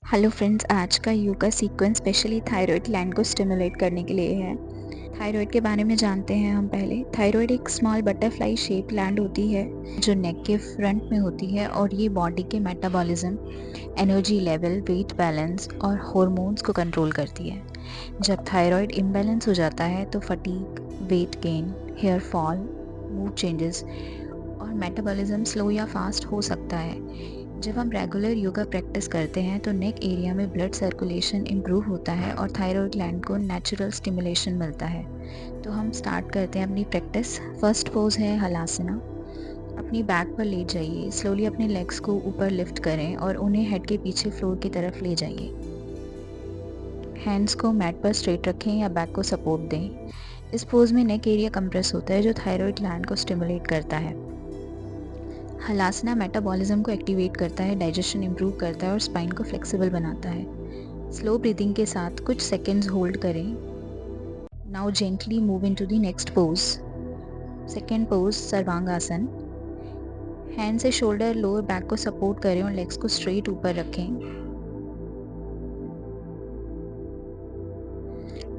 Hello friends, आज का yoga sequence specially thyroid gland को स्टिमुलेट करने के लिए है। थायराइड के बारे में जानते हैं हम पहले। थायराइड एक स्मॉल बटरफ्लाई शेप ग्लैंड होती है जो नेक के फ्रंट में होती है और ये बॉडी के metabolism, energy level, weight balance और हार्मोन्स को कंट्रोल करती है। जब थायराइड इम्बैलेंस हो जाता है तो fatigue, weight gain, hair fall, mood changes और मेटाबॉलिज्म स्लो या फास्ट हो सकता है। जब हम रेगुलर योगा प्रैक्टिस करते हैं तो नेक एरिया में ब्लड सर्कुलेशन इम्प्रूव होता है और थायराइड ग्लैंड को नेचुरल स्टिमुलेशन मिलता है। तो हम स्टार्ट करते हैं अपनी प्रैक्टिस। फर्स्ट पोज है हलासना। अपनी बैक पर लेट जाइए। स्लोली अपने लेग्स को ऊपर लिफ्ट करें और उन्हें हेड के पीछे फ्लोर की तरफ ले जाइए। हैंड्स को मैट पर स्ट्रेट रखें या बैक को सपोर्ट दें। इस पोज में नेक एरिया कंप्रेस होता है जो थायराइड ग्लैंड को स्टिमुलेट करता है। हलासना मेटाबॉलिज्म को एक्टिवेट करता है, डाइजेशन इंप्रूव करता है और स्पाइन को फ्लेक्सिबल बनाता है। स्लो ब्रीदिंग के साथ कुछ सेकंड्स होल्ड करें। Now gently move into the next pose. Second pose sarvangasana. Hand से शोल्डर, लोअर बैक को सपोर्ट करें और लेग्स को स्ट्रेट ऊपर रखें।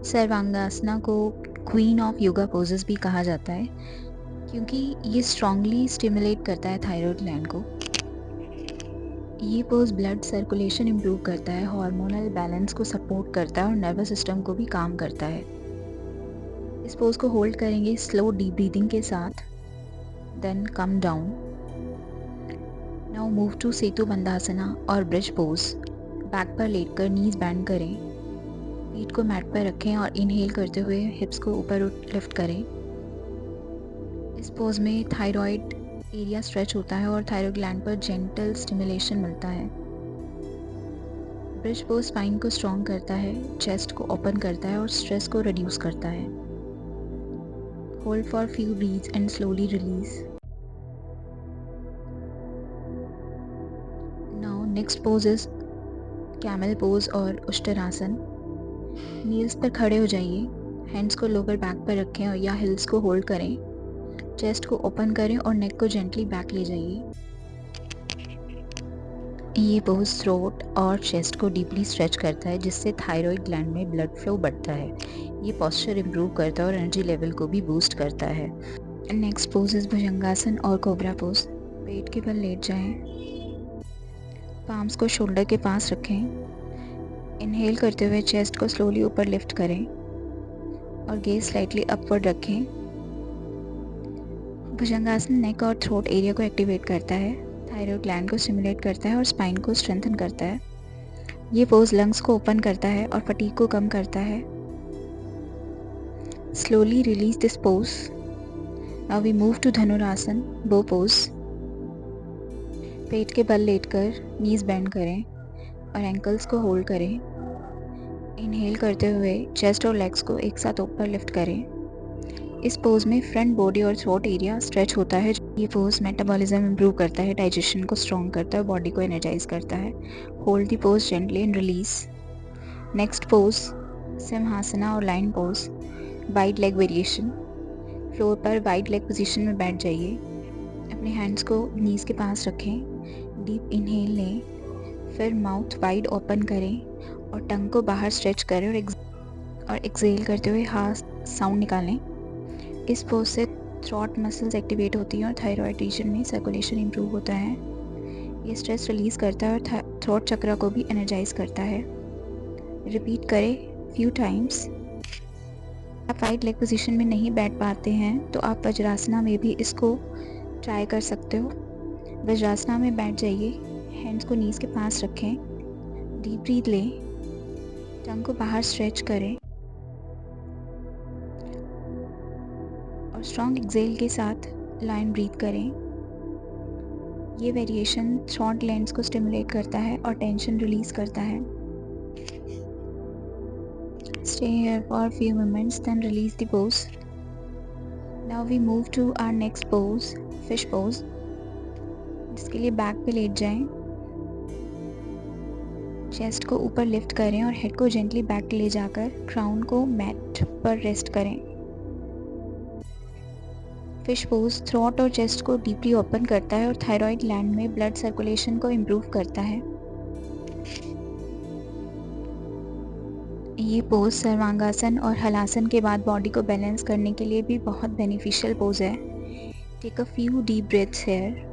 सर्वांगासना को क्वीन ऑफ योगा पोजेस भी कहा जाता है क्योंकि ये स्ट्रांगली स्टिमुलेट करता है थायराइड ग्लैंड को। ये पोज ब्लड सर्कुलेशन इम्प्रूव करता है, हार्मोनल बैलेंस को सपोर्ट करता है और नर्वस सिस्टम को भी काम करता है। इस पोज को होल्ड करेंगे स्लो डीप ब्रीदिंग के साथ, then come down. Now move to Setu Bandhasana और ब्रिज पोज। बैक पर लेटकर नीज बैंड करें। पीठ को मैट पर रखें और इनहेल करते हुए हिप्स को ऊपर लिफ्ट करें। इस पोज में थायराइड एरिया स्ट्रेच होता है और थायराइड ग्लैंड पर जेंटल स्टिमुलेशन मिलता है। ब्रिज पोज स्पाइन को स्ट्रॉन्ग करता है, चेस्ट को ओपन करता है और स्ट्रेस को रिड्यूस करता है। Hold for few breaths and slowly release. Now next pose is camel pose और उष्टरासन। नील्स पर खड़े हो जाइए। हैंड्स को लोअर बैक पर रखें और या हिल्स को होल्ड करें। चेस्ट को ओपन करें और नेक को जेंटली बैक ले जाइए। ये पोज थ्रोट और चेस्ट को डीपली स्ट्रेच करता है जिससे थायराइड ग्लैंड में ब्लड फ्लो बढ़ता है। ये पोस्चर इम्प्रूव करता है और एनर्जी लेवल को भी बूस्ट करता है। नेक्स्ट पोज इज भुजंगासन और कोबरा पोज। पेट के बल लेट जाएं। पाम्स को शोल्डर के पास रखें। इनहेल करते हुए चेस्ट को स्लोली ऊपर लिफ्ट करें और गेज स्लाइटली अपवर्ड रखें। भुजंगासन नेक और थ्रोट एरिया को एक्टिवेट करता है, थायराइड ग्लैंड को स्टिमुलेट करता है और स्पाइन को स्ट्रेंथन करता है। ये पोज लंग्स को ओपन करता है और फटीग को कम करता है। Slowly release this pose. Now we move to Dhanurasana, bow pose. पेट के बल लेटकर नीज बेंड करें और एंकल्स को होल्ड करें। इनहेल करते हुए चेस्ट और लेग्स को एक साथ ऊपर लिफ्ट करें। इस पोज में फ्रंट बॉडी और थ्रोट एरिया स्ट्रेच होता है। ये पोज मेटाबॉलिज्म इंप्रूव करता है, डाइजेशन को स्ट्रॉन्ग करता है, बॉडी को एनर्जाइज करता है। Hold the pose gently and release. Next pose Simhasana और lion pose, wide leg variation. Floor पर वाइड लेग पोजीशन में बैठ जाइए। अपने हैंड्स को नीज के पास रखें। डीप इनहेल लें, फिर माउथ वाइड ओपन करें और टंग को बाहर स्ट्रेच करें और एक्सहेल करते हुए हाथ साउंड निकालें। इस पोज से थ्रोट मसल्स एक्टिवेट होती हैं और थायराइड रीजन में सर्कुलेशन इंप्रूव होता है। ये स्ट्रेस रिलीज करता है और थ्रोट चक्र को भी एनर्जाइज करता है। रिपीट करें फ्यू टाइम्स। आप वाइड लेग पोजीशन में नहीं बैठ पाते हैं तो आप वज्रासना में भी इसको ट्राई कर सकते हो। वज्रासना में बैठ जाइए। हैंड्स को नीज के पास रखें। डीप ब्रीथ लें, टंग को बाहर स्ट्रेच करें और स्ट्रॉन्ग एक्सहेल के साथ लाइन ब्रीथ करें। ये वेरिएशन थ्रोट ग्लैंड्स को स्टिमुलेट करता है और टेंशन रिलीज करता है। Stay here for a few moments, then release the pose. Now we move to our next pose, fish pose, जिसके लिए बैक पे लेट जाएं। चेस्ट को ऊपर लिफ्ट करें और हेड को जेंटली बैक ले जाकर क्राउन को मैट पर रेस्ट करें। फिश पोज थ्रोट और चेस्ट को डीपली ओपन करता है और थायराइड ग्लैंड में ब्लड सर्कुलेशन को इम्प्रूव करता है। ये पोज सर्वांगासन और हलासन के बाद बॉडी को बैलेंस करने के लिए भी बहुत बेनिफिशियल पोज है। Take a few deep breaths here.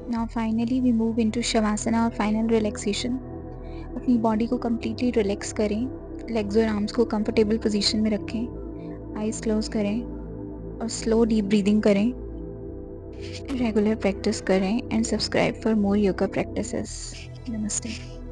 Now finally we move into Shavasana और फाइनल रिलैक्सेशन। अपनी बॉडी को कम्प्लीटली रिलैक्स करें, लेग्स और आर्म्स को कंफर्टेबल पोजीशन में रखें, आइज़ क्लोज करें और स्लो डीप ब्रीदिंग करें। रेगुलर प्रैक्टिस करें and subscribe for more yoga practices. नमस्ते।